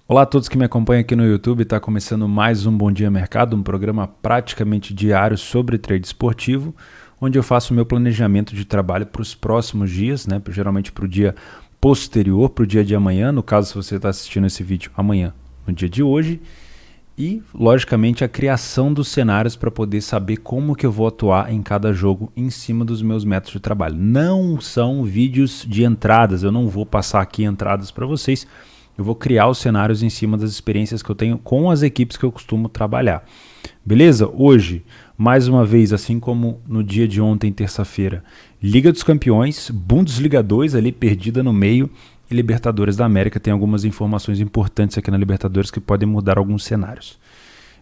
Olá a todos que me acompanham aqui no YouTube, está começando mais um Bom Dia Mercado, um programa praticamente diário sobre trade esportivo, onde eu faço o meu planejamento de trabalho para os próximos dias, né? Geralmente para o dia posterior, para o dia de amanhã, no caso se você está assistindo esse vídeo amanhã, no dia de hoje, e logicamente a criação dos cenários para poder saber como que eu vou atuar em cada jogo em cima dos meus métodos de trabalho. Não são vídeos de entradas, eu não vou passar aqui entradas para vocês. Eu vou criar os cenários em cima das experiências que eu tenho com as equipes que eu costumo trabalhar. Beleza? Hoje, mais uma vez, assim como no dia de ontem, terça-feira, Liga dos Campeões, Bundesliga 2 ali perdida no meio e Libertadores da América. Tem algumas informações importantes aqui na Libertadores que podem mudar alguns cenários.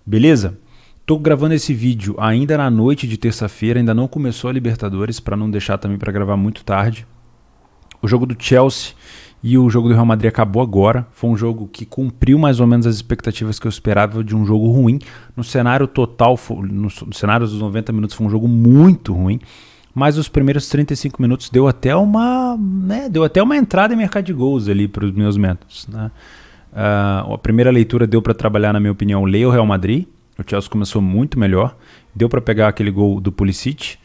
Beleza? Estou gravando esse vídeo ainda na noite de terça-feira, ainda não começou a Libertadores, para não deixar também para gravar muito tarde. O jogo do Chelsea e o jogo do Real Madrid acabou agora. Foi um jogo que cumpriu mais ou menos as expectativas que eu esperava de um jogo ruim. No cenário total, no cenário dos 90 minutos, foi um jogo muito ruim. Mas os primeiros 35 minutos deu até uma entrada em mercado de gols ali para os meus métodos, né? A primeira leitura deu para trabalhar, na minha opinião, ler o Real Madrid. O Chelsea começou muito melhor. Deu para pegar aquele gol do Pulisic.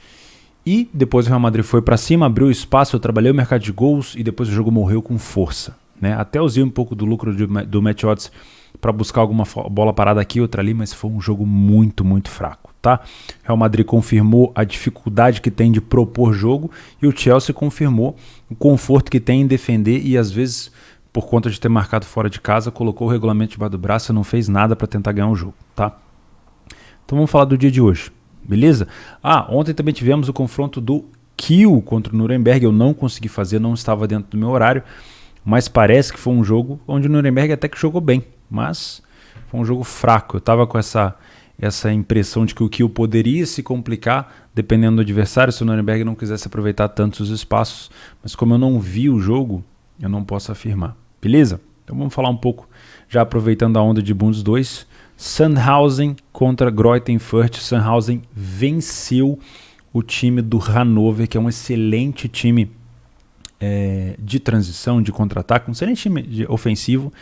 E depois o Real Madrid foi para cima, abriu espaço, eu trabalhei o mercado de gols e depois o jogo morreu com força, né? Até usei um pouco do lucro do Match Odds para buscar alguma bola parada aqui, outra ali, mas foi um jogo muito, muito fraco, tá? Real Madrid confirmou a dificuldade que tem de propor jogo e o Chelsea confirmou o conforto que tem em defender e às vezes, por conta de ter marcado fora de casa, colocou o regulamento debaixo do braço e não fez nada para tentar ganhar o jogo, tá? Então vamos falar do dia de hoje. Beleza? Ontem também tivemos o confronto do Kiel contra o Nuremberg. Eu não consegui fazer, não estava dentro do meu horário, mas parece que foi um jogo onde o Nuremberg até que jogou bem, mas foi um jogo fraco. Eu estava com essa impressão de que o Kiel poderia se complicar dependendo do adversário se o Nuremberg não quisesse aproveitar tantos espaços, mas como eu não vi o jogo, eu não posso afirmar. Beleza? Então vamos falar um pouco, já aproveitando a onda de Bundes 2, Sandhausen contra Greuther Fürth. Sandhausen venceu o time do Hannover, que é um excelente time de transição, de contra-ataque, um excelente time ofensivo,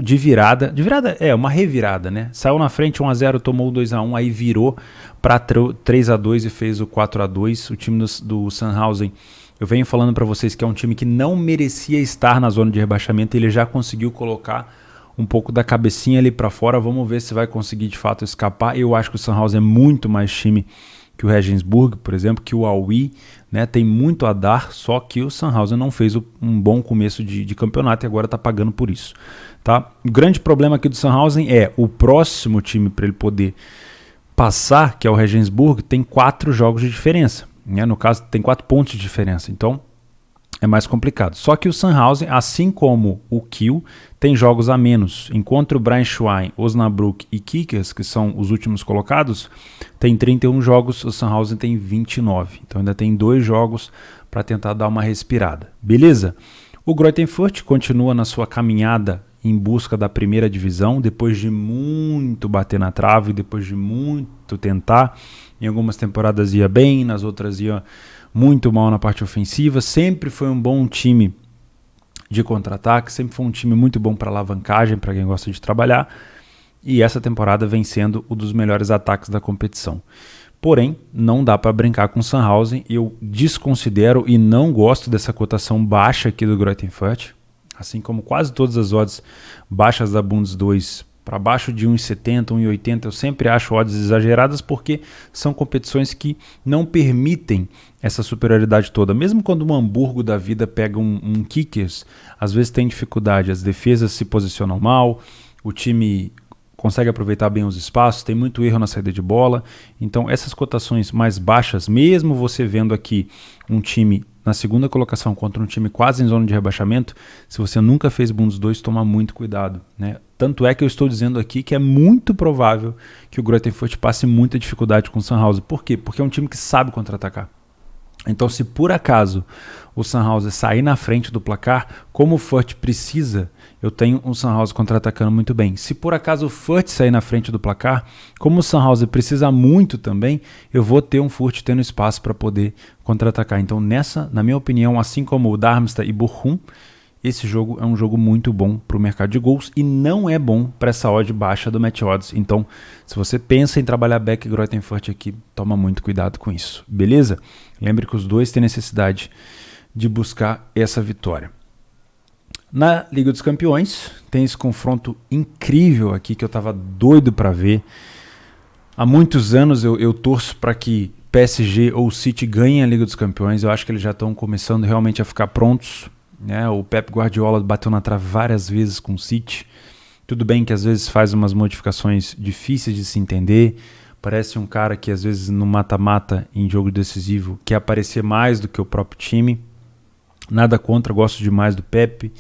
de virada. De virada uma revirada, né? Saiu na frente 1-0, tomou 2-1, aí virou para 3-2 e fez o 4-2. O time do Sandhausen, eu venho falando para vocês que é um time que não merecia estar na zona de rebaixamento, ele já conseguiu colocar um pouco da cabecinha ali para fora. Vamos ver se vai conseguir de fato escapar. Eu acho que o Sandhausen é muito mais time que o Regensburg, por exemplo, que o Aue, né? Tem muito a dar, só que o Sandhausen não fez um bom começo de campeonato e agora está pagando por isso, tá? O grande problema aqui do Sandhausen é o próximo time para ele poder passar, que é o Regensburg, tem 4 jogos de diferença, né? No caso, tem 4 pontos de diferença, então é mais complicado. Só que o Sandhausen, assim como o Kiel, tem jogos a menos. Enquanto o Braunschweig, Osnabrück e Kickers, que são os últimos colocados, tem 31 jogos, o Sandhausen tem 29. Então ainda tem 2 jogos para tentar dar uma respirada. Beleza? O Greuther Fürth continua na sua caminhada em busca da primeira divisão, depois de muito bater na trave, depois de muito tentar. Em algumas temporadas ia bem, nas outras ia muito mal na parte ofensiva. Sempre foi um bom time de contra-ataque, sempre foi um time muito bom para alavancagem, para quem gosta de trabalhar, e essa temporada vem sendo um dos melhores ataques da competição. Porém, não dá para brincar com o Sandhausen. Eu desconsidero e não gosto dessa cotação baixa aqui do Greuther Fürth, assim como quase todas as odds baixas da Bundes 2 para baixo de 1,70, 1,80, eu sempre acho odds exageradas porque são competições que não permitem essa superioridade toda. Mesmo quando um Hamburgo da vida pega um Kickers, às vezes tem dificuldade, as defesas se posicionam mal, o time consegue aproveitar bem os espaços, tem muito erro na saída de bola. Então essas cotações mais baixas, mesmo você vendo aqui um time na segunda colocação contra um time quase em zona de rebaixamento, se você nunca fez Bundes 2, toma muito cuidado, né? Tanto é que eu estou dizendo aqui que é muito provável que o Greuther Fürth passe muita dificuldade com o Sandhausen. Por quê? Porque é um time que sabe contra-atacar. Então, se por acaso o Sandhausen sair na frente do placar, como o Fürth precisa, eu tenho um Sandhausen contra-atacando muito bem. Se por acaso o Fürth sair na frente do placar, como o Sandhausen precisa muito também, eu vou ter um Fürth tendo espaço para poder contra-atacar. Então, na minha opinião, assim como o Darmstadt e Bochum, esse jogo é um jogo muito bom para o mercado de gols e não é bom para essa odd baixa do Match Odds. Então, se você pensa em trabalhar Beck e Grottenfurt aqui, toma muito cuidado com isso, beleza? Lembre que os dois têm necessidade de buscar essa vitória. Na Liga dos Campeões, tem esse confronto incrível aqui que eu estava doido para ver. Há muitos anos eu torço para que PSG ou City ganhem a Liga dos Campeões. Eu acho que eles já estão começando realmente a ficar prontos, né? O Pep Guardiola bateu na trave várias vezes com o City. Tudo bem que às vezes faz umas modificações difíceis de se entender. Parece um cara que às vezes no mata-mata, em jogo decisivo, quer aparecer mais do que o próprio time. Nada contra, gosto demais do Pep.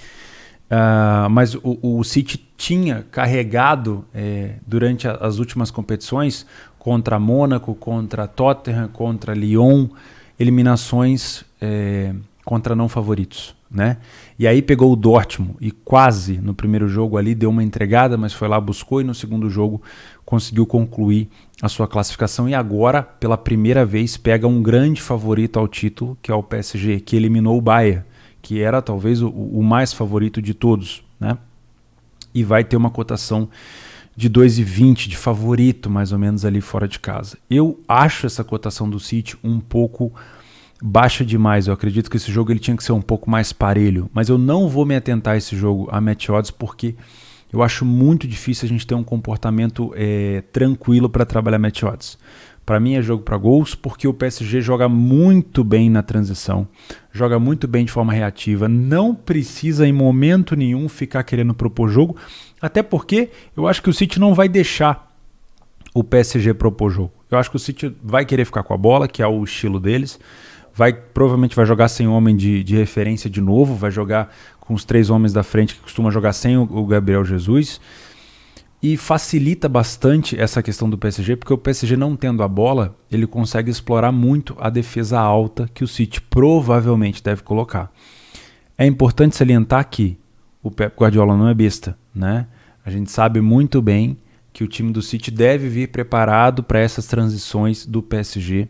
Mas o City tinha carregado durante as últimas competições contra Mônaco, contra Tottenham, contra Lyon, eliminações contra não favoritos, né? E aí pegou o Dortmund e quase no primeiro jogo ali deu uma entregada, mas foi lá, buscou e no segundo jogo conseguiu concluir a sua classificação e agora, pela primeira vez, pega um grande favorito ao título, que é o PSG, que eliminou o Bayern, que era talvez o mais favorito de todos, né? E vai ter uma cotação de 2,20 de favorito, mais ou menos ali fora de casa. Eu acho essa cotação do City um pouco baixa demais. Eu acredito que esse jogo ele tinha que ser um pouco mais parelho, mas eu não vou me atentar a esse jogo a Match Odds porque eu acho muito difícil a gente ter um comportamento tranquilo para trabalhar Match Odds. Para mim é jogo para gols, porque o PSG joga muito bem na transição, joga muito bem de forma reativa, não precisa em momento nenhum ficar querendo propor jogo, até porque eu acho que o City não vai deixar o PSG propor jogo. Eu acho que o City vai querer ficar com a bola, que é o estilo deles, provavelmente vai jogar sem homem de referência de novo, vai jogar com os 3 homens da frente que costuma jogar sem o Gabriel Jesus. E facilita bastante essa questão do PSG, porque o PSG não tendo a bola, ele consegue explorar muito a defesa alta que o City provavelmente deve colocar. É importante salientar que o Pep Guardiola não é besta, né? A gente sabe muito bem que o time do City deve vir preparado para essas transições do PSG.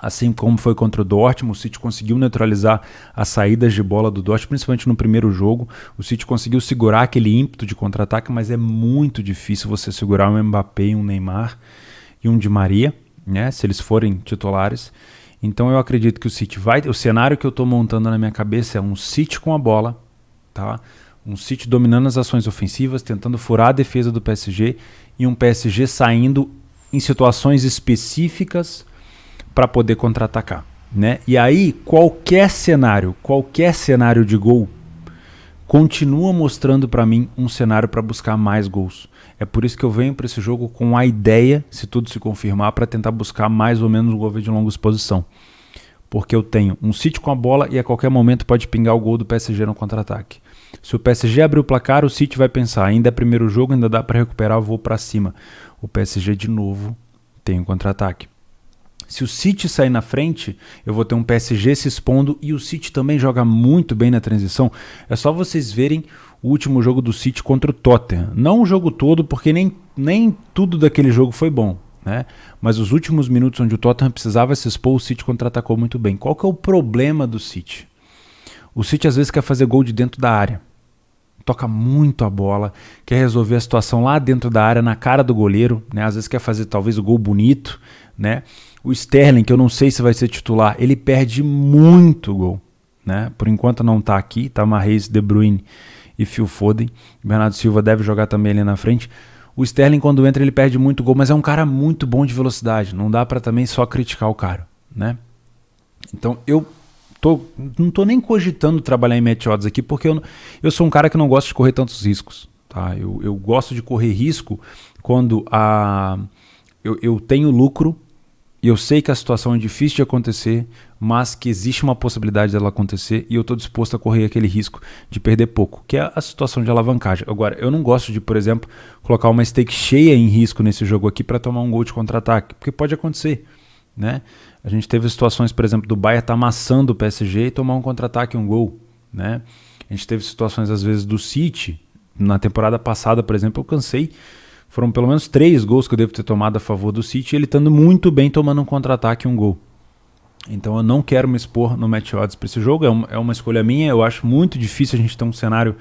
Assim como foi contra o Dortmund, o City conseguiu neutralizar as saídas de bola do Dortmund, principalmente no primeiro jogo. O City conseguiu segurar aquele ímpeto de contra-ataque, mas é muito difícil você segurar um Mbappé, um Neymar e um Di Maria, né, se eles forem titulares. Então eu acredito que o City vai... O cenário que eu estou montando na minha cabeça é um City com a bola, tá? Um City dominando as ações ofensivas, tentando furar a defesa do PSG e um PSG saindo em situações específicas para poder contra-atacar, né? E aí qualquer cenário de gol continua mostrando para mim um cenário para buscar mais gols. É por isso que eu venho para esse jogo com a ideia, se tudo se confirmar, para tentar buscar mais ou menos um gol de longa exposição. Porque eu tenho um City com a bola e a qualquer momento pode pingar o gol do PSG no contra-ataque. Se o PSG abrir o placar, o City vai pensar, ainda é primeiro jogo, ainda dá para recuperar, eu vou para cima. O PSG de novo tem um contra-ataque. Se o City sair na frente, eu vou ter um PSG se expondo e o City também joga muito bem na transição. É só vocês verem o último jogo do City contra o Tottenham. Não o jogo todo, porque nem tudo daquele jogo foi bom, né? Mas os últimos minutos onde o Tottenham precisava se expor, o City contra-atacou muito bem. Qual que é o problema do City? O City às vezes quer fazer gol de dentro da área. Toca muito a bola, quer resolver a situação lá dentro da área, na cara do goleiro, né? Às vezes quer fazer talvez o gol bonito, né? O Sterling, que eu não sei se vai ser titular, ele perde muito gol, né? Por enquanto não tá aqui, tá Mahrez, De Bruyne e Phil Foden. Bernardo Silva deve jogar também ali na frente. O Sterling, quando entra, ele perde muito gol, mas é um cara muito bom de velocidade. Não dá para também só criticar o cara, né? Então eu não tô nem cogitando trabalhar em Match Odds aqui, porque eu sou um cara que não gosta de correr tantos riscos, tá? Eu gosto de correr risco quando eu tenho lucro e eu sei que a situação é difícil de acontecer, mas que existe uma possibilidade dela acontecer e eu estou disposto a correr aquele risco de perder pouco, que é a situação de alavancagem. Agora, eu não gosto de, por exemplo, colocar uma stake cheia em risco nesse jogo aqui para tomar um gol de contra-ataque, porque pode acontecer, né? A gente teve situações, por exemplo, do Bayern estar amassando o PSG e tomar um contra-ataque e um gol, né? A gente teve situações, às vezes, do City. Na temporada passada, por exemplo, eu cansei. Foram pelo menos 3 gols que eu devo ter tomado a favor do City, ele estando muito bem tomando um contra-ataque e um gol. Então eu não quero me expor no match odds para esse jogo, é uma escolha minha. Eu acho muito difícil a gente ter um cenário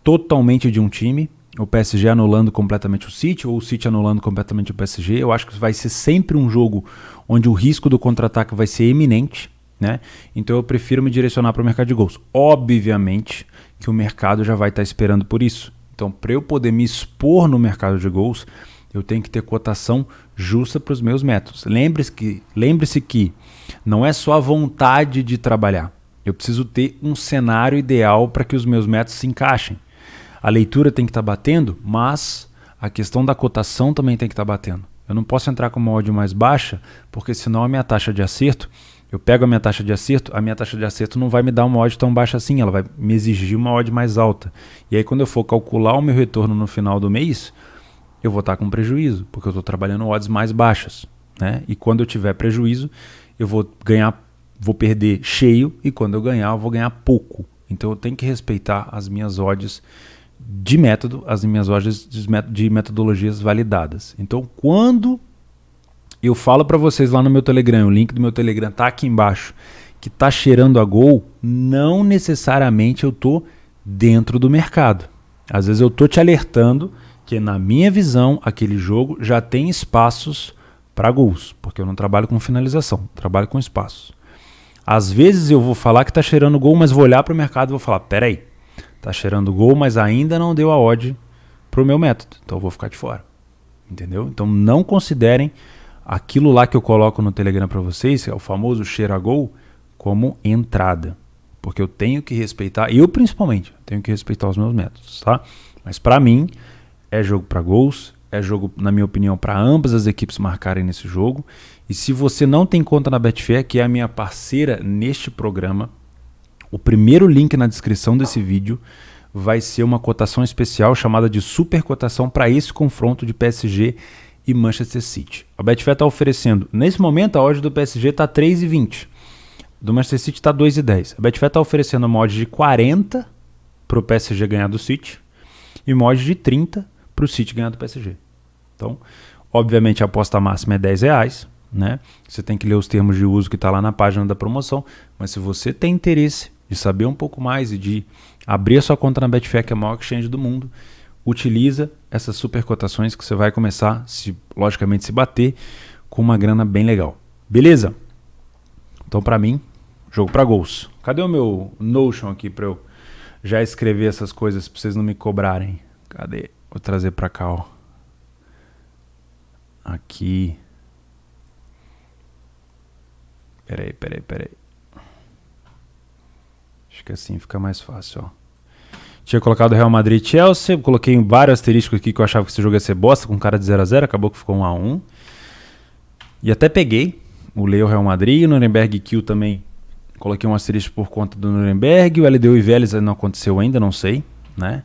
totalmente de um time, o PSG anulando completamente o City, ou o City anulando completamente o PSG. Eu acho que vai ser sempre um jogo onde o risco do contra-ataque vai ser eminente, né? Então eu prefiro me direcionar para o mercado de gols. Obviamente que o mercado já vai estar esperando por isso. Então, para eu poder me expor no mercado de gols, eu tenho que ter cotação justa para os meus métodos. Lembre-se que não é só a vontade de trabalhar. Eu preciso ter um cenário ideal para que os meus métodos se encaixem. A leitura tem que estar batendo, mas a questão da cotação também tem que estar batendo. Eu não posso entrar com uma odd mais baixa, porque senão a minha taxa de acerto, eu pego a minha taxa de acerto não vai me dar uma odd tão baixa assim, ela vai me exigir uma odd mais alta. E aí quando eu for calcular o meu retorno no final do mês, eu vou estar com prejuízo, porque eu estou trabalhando odds mais baixas, né? E quando eu tiver prejuízo, eu vou perder cheio, e quando eu ganhar, eu vou ganhar pouco. Então eu tenho que respeitar as minhas odds de método, as minhas odds de metodologias validadas. Então quando eu falo para vocês lá no meu Telegram, o link do meu Telegram está aqui embaixo, que está cheirando a gol, não necessariamente eu estou dentro do mercado. Às vezes eu estou te alertando que, na minha visão, aquele jogo já tem espaços para gols, porque eu não trabalho com finalização, trabalho com espaços. Às vezes eu vou falar que está cheirando gol, mas vou olhar para o mercado e vou falar, peraí, está cheirando gol, mas ainda não deu a odd para o meu método, então eu vou ficar de fora. Entendeu? Então não considerem aquilo lá que eu coloco no Telegram para vocês, que é o famoso cheira gol, como entrada. Porque eu tenho que respeitar, eu principalmente, tenho que respeitar os meus métodos, tá? Mas para mim, é jogo para gols, é jogo, na minha opinião, para ambas as equipes marcarem nesse jogo. E se você não tem conta na Betfair, que é a minha parceira neste programa, o primeiro link na descrição desse vídeo vai ser uma cotação especial chamada de super cotação para esse confronto de PSG e Manchester City. A Betfair está oferecendo, nesse momento, a odd do PSG está 3,20. Do Manchester City está 2,10. A Betfair está oferecendo uma odd de 40 para o PSG ganhar do City e uma odd de 30 para o City ganhar do PSG. Então, obviamente, a aposta máxima é R$10, né? Você tem que ler os termos de uso que está lá na página da promoção, mas se você tem interesse de saber um pouco mais e de abrir a sua conta na Betfair, que é a maior exchange do mundo, utiliza essas super cotações que você vai começar, logicamente, se bater com uma grana bem legal. Beleza? Então, para mim, jogo para gols. Cadê o meu Notion aqui para eu já escrever essas coisas para vocês não me cobrarem? Cadê? Vou trazer para cá, ó. Aqui. Peraí. Acho que assim fica mais fácil, ó. Tinha colocado Real Madrid e Chelsea, coloquei vários asteriscos aqui que eu achava que esse jogo ia ser bosta, com cara de 0-0, acabou que ficou 1-1. E até peguei o Leo Real Madrid, o Nuremberg e Kiel também, coloquei um asterisco por conta do Nuremberg, o LDU e Vélez não aconteceu ainda, não sei, né?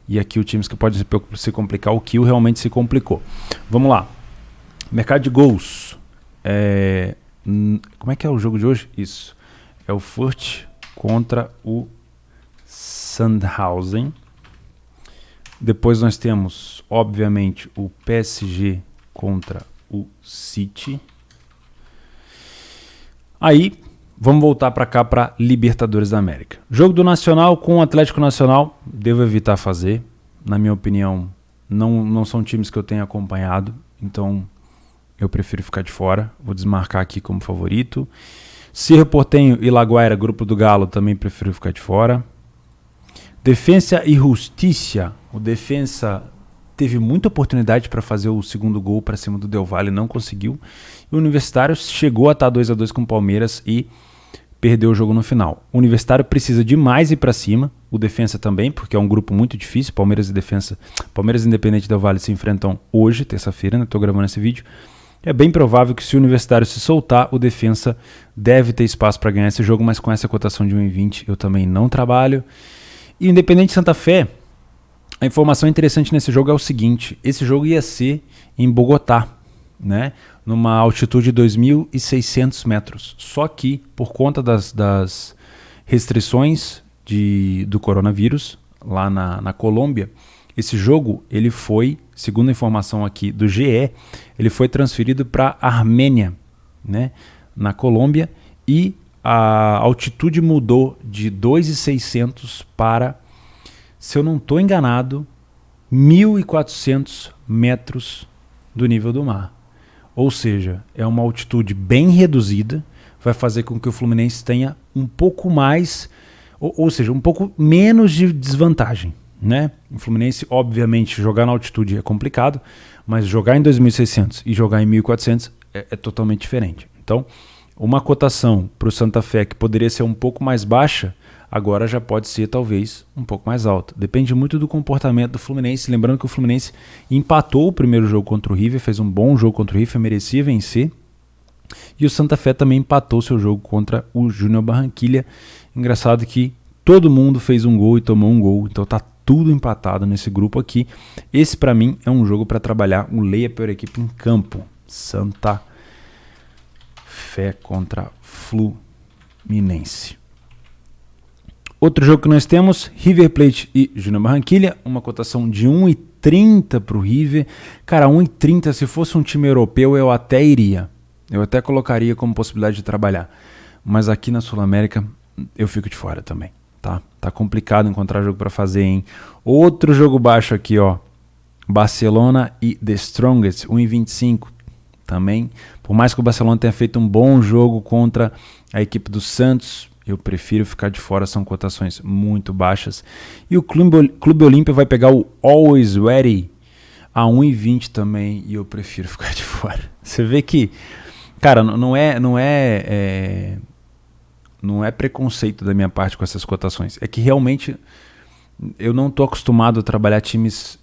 E aqui o times que pode se complicar, o Kiel realmente se complicou. Vamos lá. Mercado de gols. Como é que é o jogo de hoje? Isso. É o Fürth contra o Sandhausen. Depois nós temos, obviamente, o PSG contra o City. Aí, vamos voltar para cá para Libertadores da América. Jogo do Nacional com o Atlético Nacional, devo evitar fazer. Na minha opinião, não são times que eu tenho acompanhado, então eu prefiro ficar de fora. Vou desmarcar aqui como favorito. Cerro Porteño e La Guaira, grupo do Galo, também prefiro ficar de fora. Defensa e Justiça. O Defensa teve muita oportunidade para fazer o segundo gol para cima do Del Valle, não conseguiu. E o Universitário chegou a estar 2-2 com o Palmeiras e perdeu o jogo no final. O Universitário precisa demais ir para cima, o Defensa também, porque é um grupo muito difícil. Palmeiras e Independente Del Valle se enfrentam hoje, terça-feira, né? Estou gravando esse vídeo. É bem provável que, se o Universitário se soltar, o Defensa deve ter espaço para ganhar esse jogo, mas com essa cotação de 1,20 eu também não trabalho. E o Independente Santa Fé, a informação interessante nesse jogo é o seguinte: esse jogo ia ser em Bogotá, né? Numa altitude de 2.600 metros. Só que, por conta das restrições do coronavírus lá na Colômbia, esse jogo, ele foi, segundo a informação aqui do GE, ele foi transferido para Armênia, né? Na Colômbia. e a altitude mudou de 2.600 para, se eu não estou enganado, 1.400 metros do nível do mar. Ou seja, é uma altitude bem reduzida, vai fazer com que o Fluminense tenha um pouco mais, ou seja, um pouco menos de desvantagem, né? O Fluminense, obviamente, jogar na altitude é complicado, mas jogar em 2.600 e jogar em 1.400 é totalmente diferente. Então, uma cotação para o Santa Fé que poderia ser um pouco mais baixa, agora já pode ser talvez um pouco mais alta. Depende muito do comportamento do Fluminense. Lembrando que o Fluminense empatou o primeiro jogo contra o River, fez um bom jogo contra o River, merecia vencer. E o Santa Fé também empatou seu jogo contra o Júnior Barranquilla. Engraçado que todo mundo fez um gol e tomou um gol, então tá tudo empatado nesse grupo aqui. Esse para mim é um jogo para trabalhar um leia pior equipe em campo. Santa Fé contra Fluminense. Outro jogo que nós temos, River Plate e Júnior Barranquilla, uma cotação de 1,30 para o River. Cara, 1,30, se fosse um time europeu eu até iria. Eu até colocaria como possibilidade de trabalhar. Mas aqui na Sul-América eu fico de fora também, tá? Tá complicado encontrar jogo para fazer, hein? Outro jogo baixo aqui, ó. Barcelona e The Strongest, 1,25 também. Por mais que o Barcelona tenha feito um bom jogo contra a equipe do Santos, eu prefiro ficar de fora, são cotações muito baixas. E o Clube Olímpia vai pegar o Always Ready a 1,20 também, e eu prefiro ficar de fora. Você vê que, cara, não é preconceito da minha parte com essas cotações. É que realmente eu não estou acostumado a trabalhar times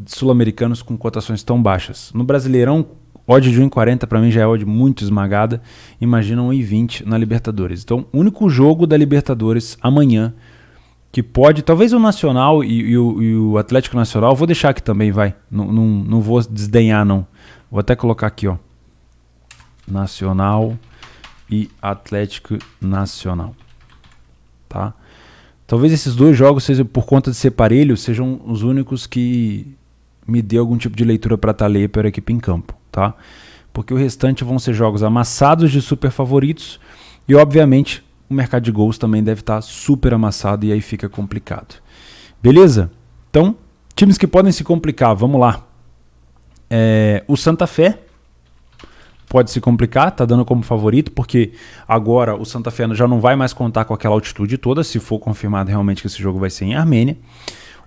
sul-americanos com cotações tão baixas. No Brasileirão, odd de 1,40 para mim já é odd muito esmagada. Imagina 1,20 na Libertadores. Então, o único jogo da Libertadores amanhã que pode, talvez o Nacional e o Atlético Nacional, vou deixar aqui também, vai. Não vou desdenhar, não. Vou até colocar aqui, ó. Nacional e Atlético Nacional. Tá? Talvez esses dois jogos, sejam, por conta de ser parelho, sejam os únicos que me dê algum tipo de leitura para ler para a equipe em campo. Tá? Porque o restante vão ser jogos amassados de super favoritos e, obviamente, o mercado de gols também deve estar super amassado e aí fica complicado. Beleza? Então, times que podem se complicar, vamos lá. O Santa Fé pode se complicar, tá dando como favorito, porque agora o Santa Fé já não vai mais contar com aquela altitude toda, se for confirmado realmente que esse jogo vai ser em Armênia.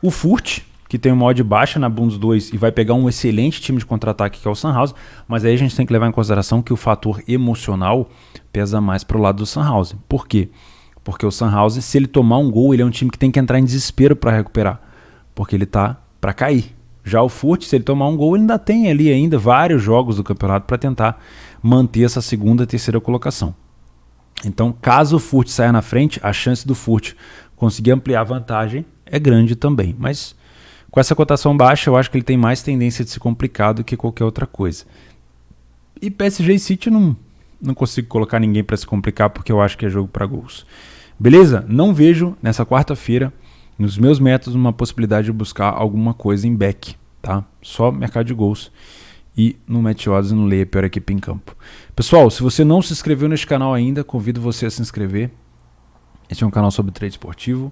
O Furt, que tem uma odd baixa na Bundes 2 e vai pegar um excelente time de contra-ataque que é o Sandhausen, mas aí a gente tem que levar em consideração que o fator emocional pesa mais pro lado do Sandhausen. Por quê? Porque o Sandhausen, se ele tomar um gol, ele é um time que tem que entrar em desespero para recuperar, porque ele tá para cair. Já o Furt, se ele tomar um gol, ele ainda tem ali ainda vários jogos do campeonato para tentar manter essa segunda e terceira colocação. Então, caso o Furt saia na frente, a chance do Furt conseguir ampliar a vantagem é grande também, mas com essa cotação baixa, eu acho que ele tem mais tendência de se complicar do que qualquer outra coisa. E PSG e City não consigo colocar ninguém para se complicar, porque eu acho que é jogo para gols. Beleza? Não vejo nessa quarta-feira, nos meus métodos, uma possibilidade de buscar alguma coisa em back. Tá? Só mercado de gols. E no Match Odds e no Leia Pior Equipe em Campo. Pessoal, se você não se inscreveu neste canal ainda, convido você a se inscrever. Este é um canal sobre trade esportivo.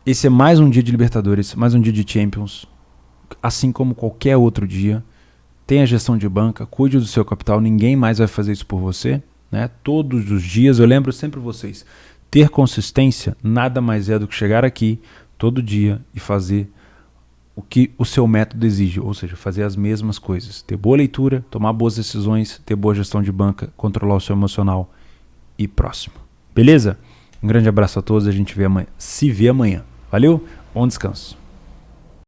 Esse é mais um dia de Libertadores, mais um dia de Champions, assim como qualquer outro dia. Tenha gestão de banca, cuide do seu capital, ninguém mais vai fazer isso por você, né? Todos os dias, eu lembro sempre vocês, ter consistência nada mais é do que chegar aqui todo dia e fazer o que o seu método exige, ou seja, fazer as mesmas coisas. Ter boa leitura, tomar boas decisões, ter boa gestão de banca, controlar o seu emocional e próximo. Beleza? Um grande abraço a todos, a gente se vê amanhã. Valeu, bom descanso.